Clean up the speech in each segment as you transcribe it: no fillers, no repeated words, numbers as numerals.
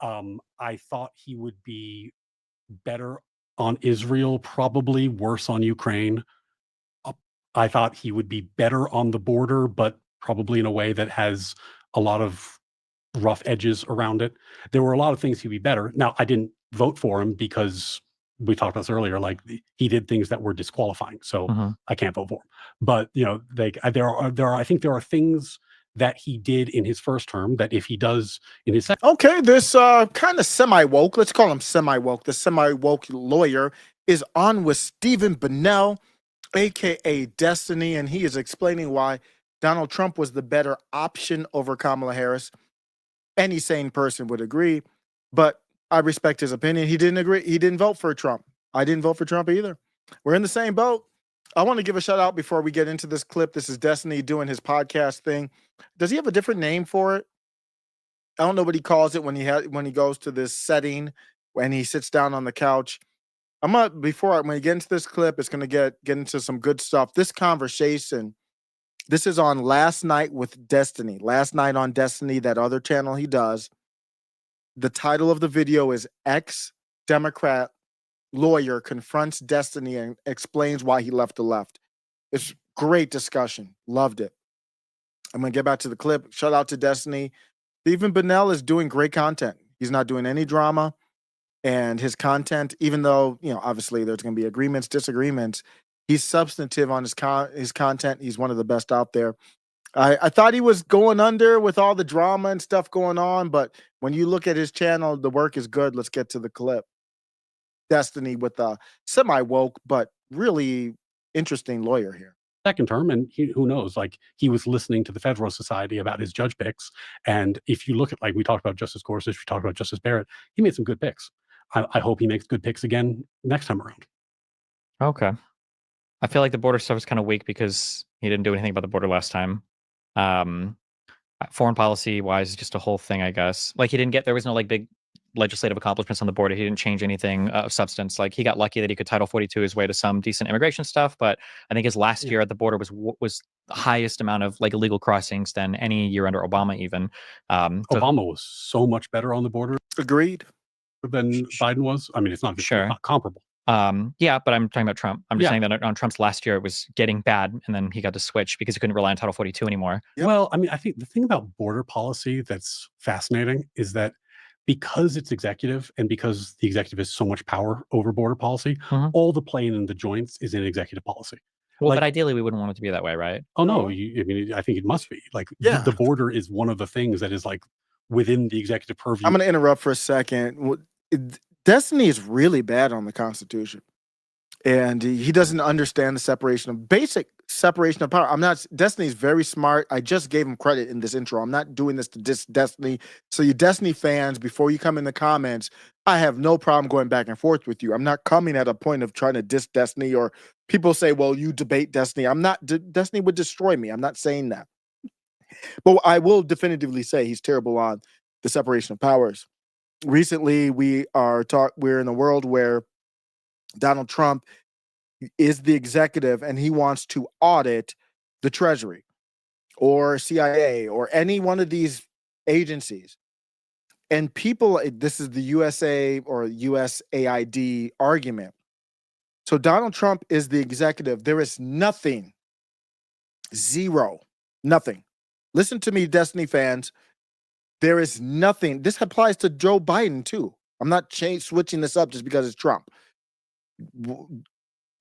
I thought he would be better on Israel, probably worse on Ukraine. Uh, I thought he would be better on the border, but probably in a way that has a lot of rough edges around it. There were a lot of things he'd be better. Now, I didn't vote for him because we talked about this earlier. Like he did things that were disqualifying, so Mhm. I can't vote for him. But there are I think there are things that he did in his first term that if he does in his second. Okay, this kind of semi-woke, let's call him semi-woke, the semi-woke lawyer is on with Stephen Bonnell, aka Destiny, and he is explaining why Donald Trump was the better option over Kamala Harris. Any sane person would agree, but I respect his opinion. He didn't agree. He didn't vote for Trump. I didn't vote for Trump either. We're in the same boat. I want to give a shout out before we get into this clip. This is Destiny doing his podcast thing. Does he have a different name for it? I don't know what he calls it when he goes to this setting when he sits down on the couch. When we get into this clip, it's gonna get into some good stuff. This conversation, this is on Last Night with Destiny. Last Night on Destiny, that other channel he does. The title of the video is Ex-Democrat Lawyer Confronts Destiny and Explains Why He Left the Left. It's great discussion. Loved it. I'm gonna get back to the clip. Shout out to Destiny. Stephen Bonnell is doing great content. He's not doing any drama. And his content, even though, obviously there's going to be agreements, disagreements, he's substantive on his content. He's one of the best out there. I thought he was going under with all the drama and stuff going on, but when you look at his channel, the work is good. Let's get to the clip. Destiny with a semi-woke, but really interesting lawyer here. Second term, and who knows, like he was listening to the Federalist Society about his judge picks, and if you look at, like we talked about Justice Gorsuch, we talked about Justice Barrett, he made some good picks. I hope he makes good picks again next time around. Okay. I feel like the border stuff is kind of weak because he didn't do anything about the border last time. Foreign policy wise, just a whole thing, I guess. Like there was no like big legislative accomplishments on the border. He didn't change anything of substance. Like he got lucky that he could Title 42 his way to some decent immigration stuff. But I think his last year at the border was the highest amount of like illegal crossings than any year under Obama even. Obama was so much better on the border. Agreed. Than Biden was. I mean, it's not comparable. Yeah, but I'm talking about Trump. I'm just saying that on Trump's last year, it was getting bad, and then he got to switch because he couldn't rely on Title 42 anymore. Yep. Well, I mean, I think the thing about border policy that's fascinating is that because it's executive and because the executive has so much power over border policy, all the playing in the joints is in executive policy. Well, but ideally, we wouldn't want it to be that way, right? Oh, no. I think it must be. Like, the border is one of the things that is, like, within the executive purview. I'm going to interrupt for a second. Destiny is really bad on the Constitution. And he doesn't understand the basic separation of power. Destiny's very smart. I just gave him credit in this intro. I'm not doing this to diss Destiny. So you Destiny fans, before you come in the comments, I have no problem going back and forth with you. I'm not coming at a point of trying to diss Destiny, or people say, well, you debate Destiny. Destiny would destroy me. I'm not saying that. But I will definitively say he's terrible on the separation of powers. Recently, we're in a world where Donald Trump is the executive and he wants to audit the Treasury or CIA or any one of these agencies. And this is the USA or USAID argument. So Donald Trump is the executive. There is nothing, zero, nothing. Listen to me, Destiny fans. There is nothing. This applies to Joe Biden too. I'm not switching this up just because it's Trump.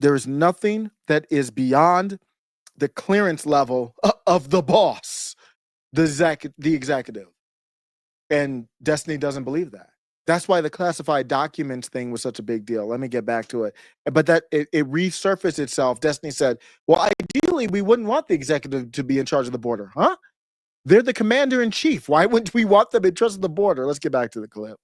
There is nothing that is beyond the clearance level of the boss, the executive. And Destiny doesn't believe that. That's why the classified documents thing was such a big deal. Let me get back to it. But that it resurfaced itself. Destiny said, well, ideally, we wouldn't want the executive to be in charge of the border. Huh? They're the commander in chief. Why wouldn't we want them in charge of the border? Let's get back to the clip.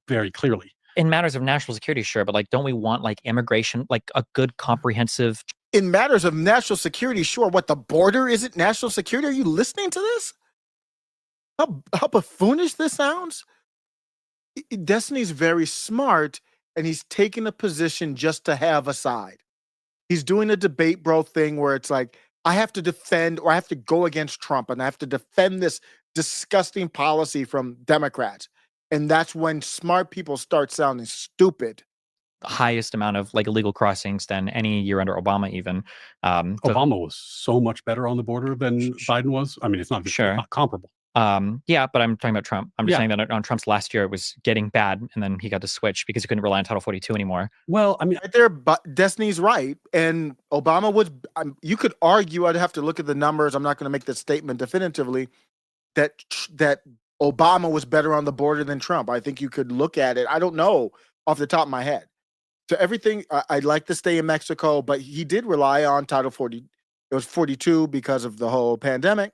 Very clearly. In matters of national security, sure, but like, don't we want like immigration, like a good comprehensive? In matters of national security, sure. What, the border isn't national security? Are you listening to this? How buffoonish this sounds? Destiny's very smart, and he's taking a position just to have a side. He's doing a debate bro thing where it's like, I have to defend, or I have to go against Trump, and I have to defend this disgusting policy from Democrats. And that's when smart people start sounding stupid. The highest amount of like illegal crossings than any year under Obama, even. Obama was so much better on the border than Biden was. I mean, it's not comparable. Yeah, but I'm talking about Trump. I'm just Yeah. saying that on Trump's last year, it was getting bad, and then he got to switch because he couldn't rely on Title 42 anymore. Well, I mean, Right there, but Destiny's right, and Obama was. You could argue. I'd have to look at the numbers. I'm not going to make that statement definitively. That Obama was better on the border than Trump. I think you could look at it. I don't know off the top of my head. So everything, I'd like to stay in Mexico, but he did rely on Title 40. It was 42 because of the whole pandemic.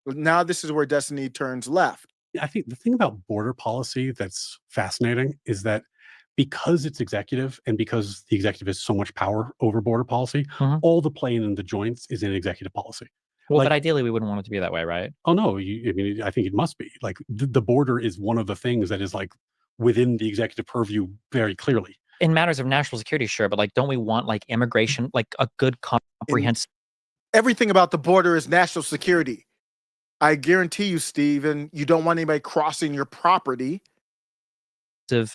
Now this is where Destiny turns left. I think the thing about border policy that's fascinating is that because it's executive and because the executive has so much power over border policy, all the playing in the joints is in executive policy. Well, but ideally, we wouldn't want it to be that way, right? Oh no, I mean, I think it must be. Like the border is one of the things that is like within the executive purview very clearly. In matters of national security, sure, but like, don't we want like immigration, like a good comprehensive? Everything about the border is national security. I guarantee you, Stephen, you don't want anybody crossing your property.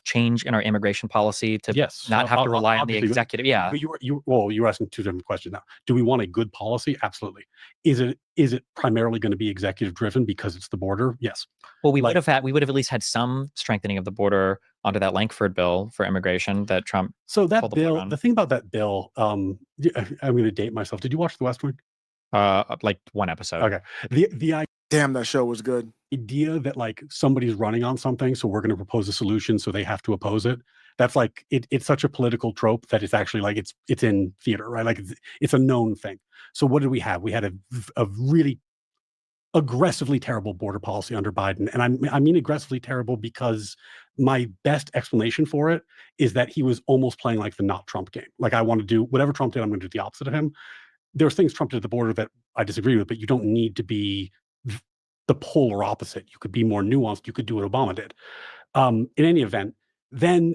Change in our immigration policy to not have to rely on the executive. Yeah. But you're asking two different questions now. Do we want a good policy? Absolutely. Is it primarily going to be executive driven because it's the border? Yes. Well, we would have at least had some strengthening of the border under that Lankford bill for immigration that Trump. So that bill, the thing about that bill, I'm going to date myself. Did you watch The West Wing? Like one episode. Okay. The Damn, that show was good. Idea that like somebody's running on something, so we're going to propose a solution, so they have to oppose it. That's like it's such a political trope that it's actually like it's in theater, right? Like it's a known thing. So what did we have? We had a really aggressively terrible border policy under Biden, and I mean aggressively terrible because my best explanation for it is that he was almost playing like the not Trump game. Like I want to do whatever Trump did, I'm going to do the opposite of him. There's things Trump did at the border that I disagree with, but you don't need to be the polar opposite. You could be more nuanced. You could do what Obama did. In any event, then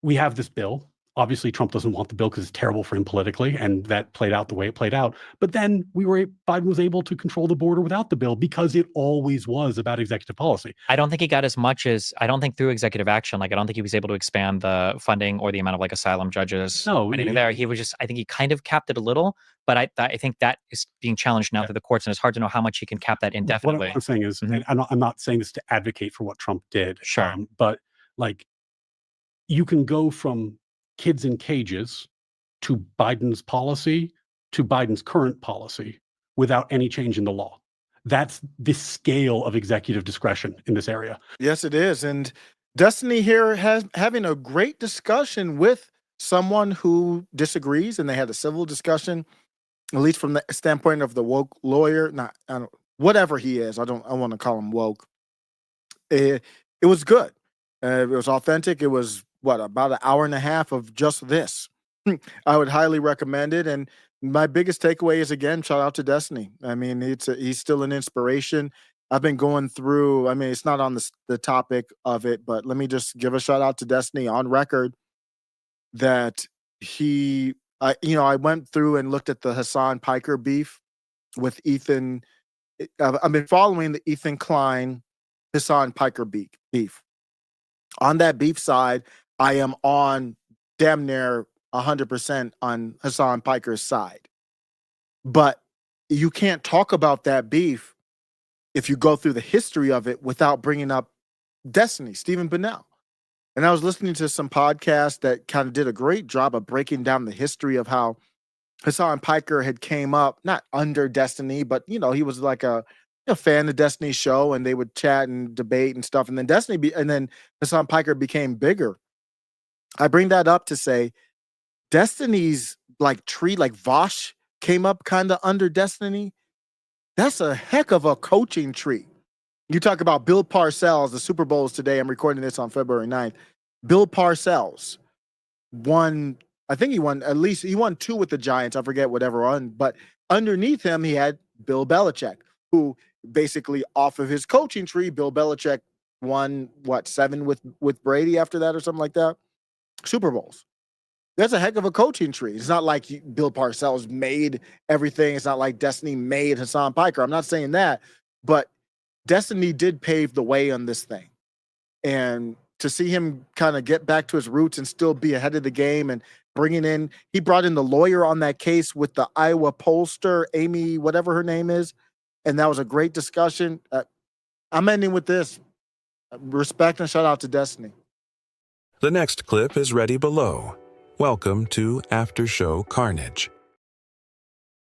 we have this bill. Obviously, Trump doesn't want the bill because it's terrible for him politically, and that played out the way it played out. But then Biden was able to control the border without the bill because it always was about executive policy. I don't think he got as much as, I don't think through executive action, like I don't think he was able to expand the funding or the amount of like asylum judges. No, there. He was just, I think he kind of capped it a little, but I think that is being challenged now through the courts, and it's hard to know how much he can cap that indefinitely. What I'm saying is, and I'm not saying this to advocate for what Trump did. Sure. But like, you can go from kids in cages to Biden's policy to Biden's current policy without any change in the law. That's the scale of executive discretion in this area. Yes, it is. And Destiny here having a great discussion with someone who disagrees, and they had a civil discussion, at least from the standpoint of the woke lawyer. Whatever he is, I want to call him woke. It was good. It was authentic. It was about an hour and a half of just this. I would highly recommend it. And my biggest takeaway is, again, shout out to Destiny. I mean, he's still an inspiration. I've been going through, I mean, it's not on the topic of it, but let me just give a shout out to Destiny on record that I went through and looked at the Hassan Piker beef with Ethan. I've been following the Ethan Klein, Hassan Piker beef. On that beef side, I am on damn near 100% on Hassan Piker's side. But you can't talk about that beef if you go through the history of it without bringing up Destiny, Stephen Bunnell. And I was listening to some podcasts that kind of did a great job of breaking down the history of how Hassan Piker had came up, not under Destiny, but, he was like a fan of Destiny's show, and they would chat and debate and stuff. And then Hassan Piker became bigger. I bring that up to say Destiny's like tree, like Vosh came up kind of under Destiny. That's a heck of a coaching tree. You talk about Bill Parcells, the Super Bowls today. I'm recording this on February 9th. Bill Parcells won, I think he won 2 with the Giants. I forget whatever one, but underneath him, he had Bill Belichick, who basically off of his coaching tree, Bill Belichick won 7 with Brady after that or something like that. Super Bowls. That's a heck of a coaching tree. It's not like Bill Parcells made everything. It's not like Destiny made Hassan Piker. I'm not saying that, but Destiny did pave the way on this thing. and to see him kind of get back to his roots and still be ahead of the game and he brought in the lawyer on that case with the Iowa pollster, Amy, whatever her name is. And that was a great discussion. I'm ending with this. Respect and shout out to Destiny. The next clip is ready below. Welcome to After Show Carnage.